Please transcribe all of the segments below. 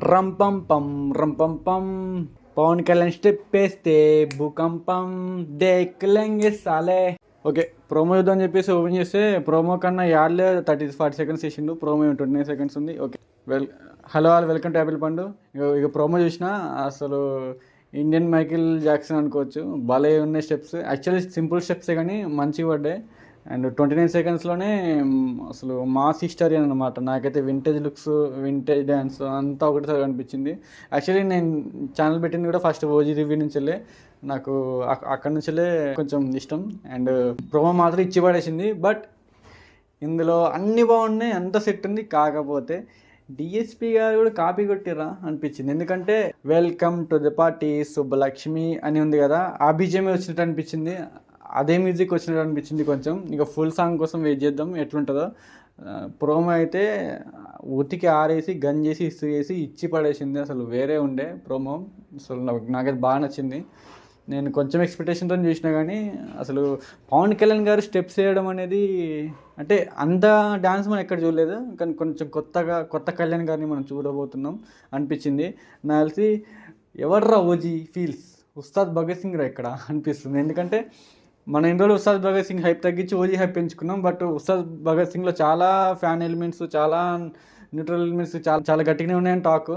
రంపం పం రంపం పం పవన్ కళ్యాణ్ స్టెప్ వేస్తే భూకంపం దేక్లెంగే సాలే. ఓకే, ప్రోమో చూద్దాం అని చెప్పేసి ఓపెన్ చేస్తే ప్రోమో కన్నా యాడ్లే 30-40 సెకండ్స్ ఇచ్చిండు. ప్రోమో 29 సెకండ్స్ ఉంది. Okay, hello all, welcome to apple పండు. ఇక ప్రోమో చూసినా అసలు ఇండియన్ మైకిల్ జాక్సన్ అనుకోవచ్చు. భలే ఉన్నాయి స్టెప్స్. యాక్చువల్లీ సింపుల్ స్టెప్సే కానీ మంచిగా పడ్డాయి. అండ్ 29 సెకండ్స్లోనే అసలు మాస్ హిస్టరీ అనమాట. నాకైతే వింటేజ్ లుక్స్, వింటేజ్ డ్యాన్స్ అంతా ఒకటిసారి అనిపించింది. యాక్చువల్లీ నేను ఛానల్ పెట్టింది కూడా ఫస్ట్ ఓజీ రివ్యూ నుంచి వెళ్ళే, నాకు అక్కడి నుంచే కొంచెం ఇష్టం. అండ్ ప్రోమో మాత్రం ఇచ్చి పడేసింది. బట్ ఇందులో అన్నీ బాగున్నాయి, అంత సెట్ ఉంది. కాకపోతే డిఎస్పి గారు కూడా కాపీ కొట్టిరా అనిపించింది. ఎందుకంటే welcome to the party Subbalakshmi అని ఉంది కదా, ఆ బీజేమే వచ్చినట్టు అనిపించింది. అదే మ్యూజిక్ వచ్చినట్టు అనిపించింది కొంచెం. ఇక ఫుల్ సాంగ్ కోసం వెయిట్ చేద్దాం ఎట్లుంటుందో. ప్రోమో అయితే ఉతికి ఆరేసి గన్ చేసి ఇస్త్రీ చేసి ఇచ్చి పడేసింది. అసలు వేరే ఉండే ప్రోమో. అసలు నాకైతే బాగా నచ్చింది. నేను కొంచెం ఎక్స్పెక్టేషన్తో చూసినా కానీ అసలు పవన్ కళ్యాణ్ గారు స్టెప్స్ వేయడం అనేది, అంటే అంత డ్యాన్స్ మనం ఎక్కడ చూడలేదు. కానీ కొంచెం కొత్త కళ్యాణ్ గారిని మనం చూడబోతున్నాం అనిపించింది. నాకు తెలిసి ఎవర్రా ఓజీ ఫీల్స్, ఉస్తాద్ భగత్ సింగ్ రా ఇక్కడ అనిపిస్తుంది. ఎందుకంటే మన ఇన్ని రోజులు ఉస్తాద్ భగత్ సింగ్ హైప్ తగ్గించి ఓజీ హైప్ పెంచుకున్నాం. బట్ ఉస్తాద్ భగత్ సింగ్లో చాలా ఫ్యాన్ ఎలిమెంట్స్, చాలా న్యూట్రల్ ఎలిమెంట్స్ చాలా చాలా గట్టిగానే ఉన్నాయని టాకు.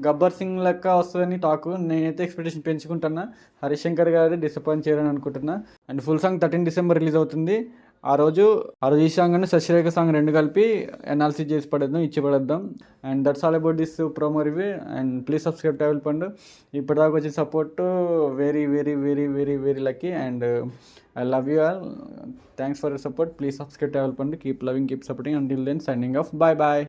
గబ్బర్ సింగ్ లెక్క వస్తుందని టాకు. నేనైతే ఎక్స్పెక్టేషన్ పెంచుకుంటున్నా. హరిశంకర్ గారి డిసప్పాయింట్ చేయాలని అనుకుంటున్నా. And full song 13 December release అవుతుంది. ఆ రోజు ఈ సాంగ్ అని శశిరేఖ సాంగ్ 2 కలిపి అనాలిసిస్ చేసి పడేద్దాం, ఇచ్చి పడేద్దాం. And that's all about this promo review. And please subscribe to apple పండు. ఇప్పటిదాకా వచ్చిన support very very very very very lucky. And I love you all. Thanks for your support. Please subscribe to Apple Pandu. Keep loving, keep supporting. Until then, signing off. Bye bye.